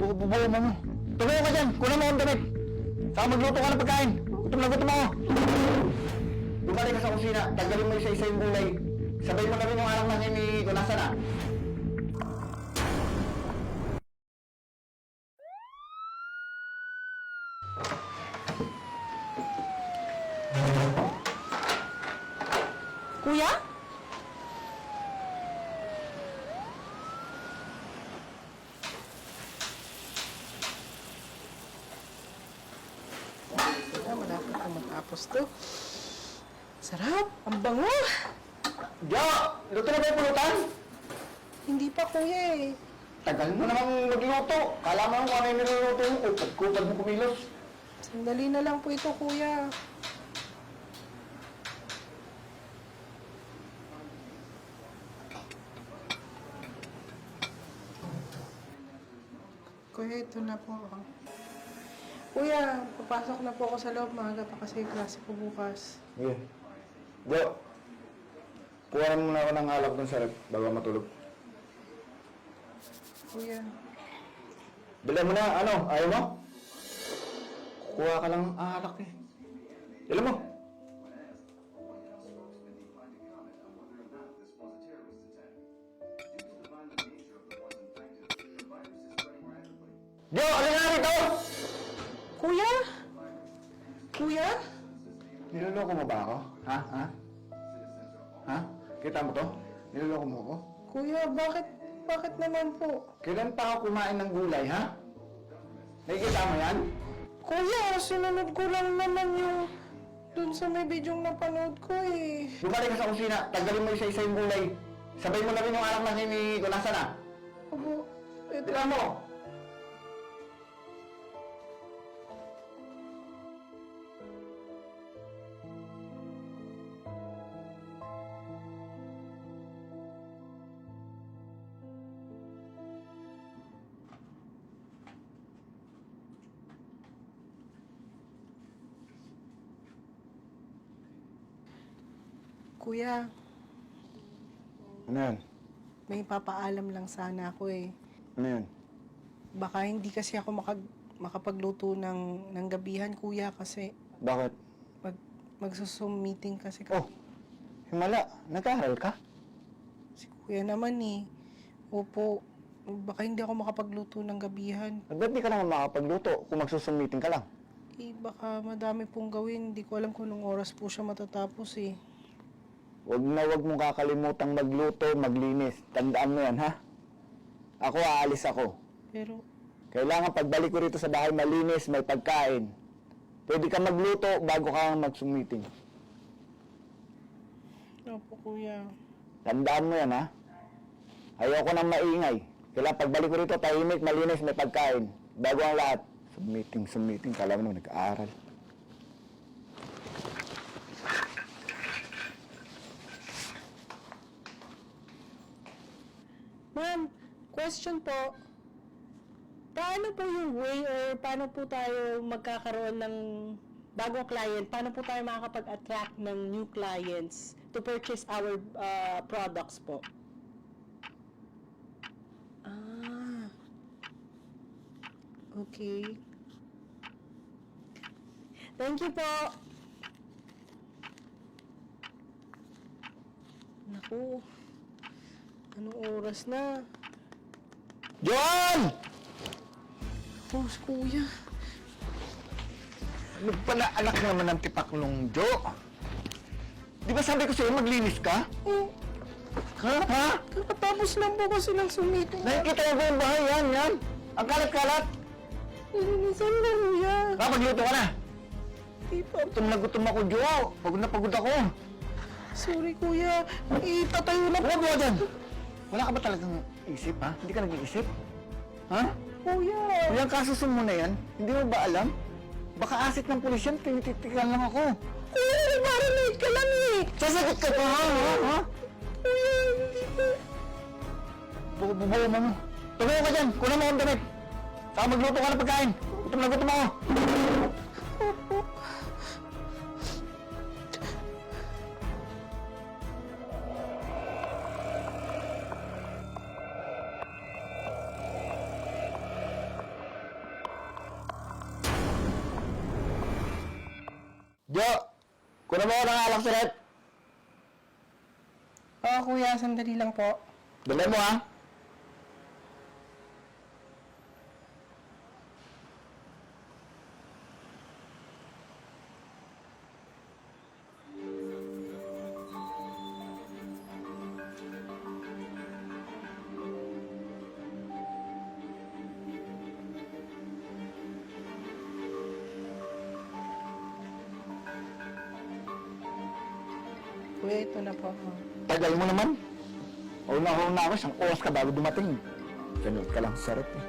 Bubuo mo mo. Tumayo ka dyan. Kunan mo ang damit. Saka magluto ka ng pagkain. Gutom na gutom ako. Bumalik ka sa kusina. Tanggalin mo isa-isa yung gulay. Sabay mo na rin yung anak natin ni Gunasa na. Kuya? Malapit na matapos to. Sarap! Ang bango! Jo! Luto na ba yung pulutan? Hindi pa, kuya eh. Tagal mo namang magluto. Kala mo kung ano yung niluluto mo. Kupad mo kumilos. Sandali na lang po ito, kuya. Kuya, ito na po. Kuya, papasok na po ako sa loob. Maaga pa kasi yung klase ko bukas. Sige. Jo! Kuhanan muna ako ng alak dun sa rep bago matulog. Kuya. Bila mo na, ano, ayaw mo? Kuha ka lang ng alak eh. Bila mo. Jo, alin nga rito! Kuya? Kuya? Niloloko mo ba ako? Ha? Ha? Ha? Kita mo to? Niloloko mo ako? Kuya, bakit naman po? Kailan pa ako kumain ng gulay, ha? Nakikita mo yan? Kuya, sinunod ko lang naman yung dun sa may bidyong napanood ko eh. Bumalik ka sa kusina, tanggalin mo isa-isa yung gulay. Sabay mo na rin yung anak natin ni Gunasa na. Abo, Tira mo! Kuya, Ano yan? may papaalam lang sana ako eh. Ano yan? Baka hindi kasi ako makapagluto ng gabihan, kuya, kasi Bakit? magsusum meeting kasi Oh, himala. Nag-aaral ka? si kuya naman eh. Opo, baka hindi ako makapagluto ng gabihan. Ba't di ka naman makapagluto kung magsusumiting ka lang? Eh, baka madami pong gawin. Hindi ko alam kung anong oras po siya matatapos eh. Huwag mong kakalimutang magluto, maglinis. Tandaan mo yan, ha? Ako, aalis ako. Pero, Kailangan pagbalik ko rito sa bahay malinis, may pagkain. Pwede ka magluto bago ka magsumiting. opo kuya. Tandaan mo yan, ha? Ayoko nang maingay. Kailangan pagbalik ko rito, tahimik, malinis, may pagkain. Bago ang lahat. Sumiting. Kala mo naman nag-aaral. Ma'am, question po. Paano po yung way or paano po tayo magkakaroon ng bagong client? Paano po tayo makakapag-attract ng new clients to purchase our products po? Ah. Okay. Thank you po. Naku. Anong oras na? John! Oh, kuya. Ano pala anak naman ng tipaklong Jo? Di ba sabi ko sa'yo maglinis ka? Oh, Ha? kakatapos lang po kasi ng sumiting. Nakikita mo ba yung bahay? Yan. Ang kalat-kalat. Minsan na, kuya. Magluto ka na. Di pa. Gutom ako, Jo. Pagod na pagod ako. Sorry, kuya. Itatayo na po. Huwag mo dyan. Wala ka ba talagang isip, ha? Hindi ka nag-iisip? Ha? Kuya. Yung kasusun mo na yan, hindi mo ba alam? Baka asik ng pulis yan, tinititikan lang ako. Kuya, marinate ka lang eh. Sasagot ka pa, ha? Kuya, hindi pa. Bubuo mo mo. Tumayo ka dyan, kunan mo ang damit. Saka magluto ka ng pagkain. Gutom na gutom ako. Jo! Kunin mo ako ng alak sa rep. Oo, kuya, sandali lang po. Dali mo ha. Kuya, ito na po. Tagal mo naman. Una ako, isang oras ka bago dumating. Ganun ka lang sa rep eh.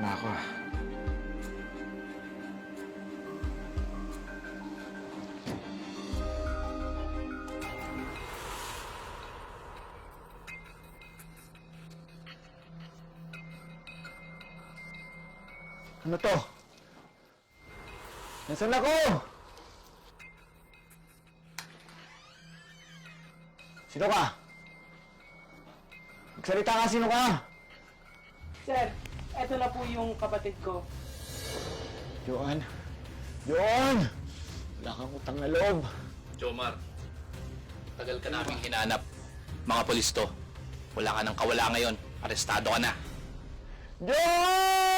Na ako ah. Ano to? Nasaan ako? Sino ka? Magsalita ka, sino ka? Sir, ito na po yung kapatid ko. Joan! Joan! Wala kang utang na loob. Jomar, tagal ka naming hinanap. Mga polis to. Wala ka nang kawala ngayon. Arestado ka na. Joan!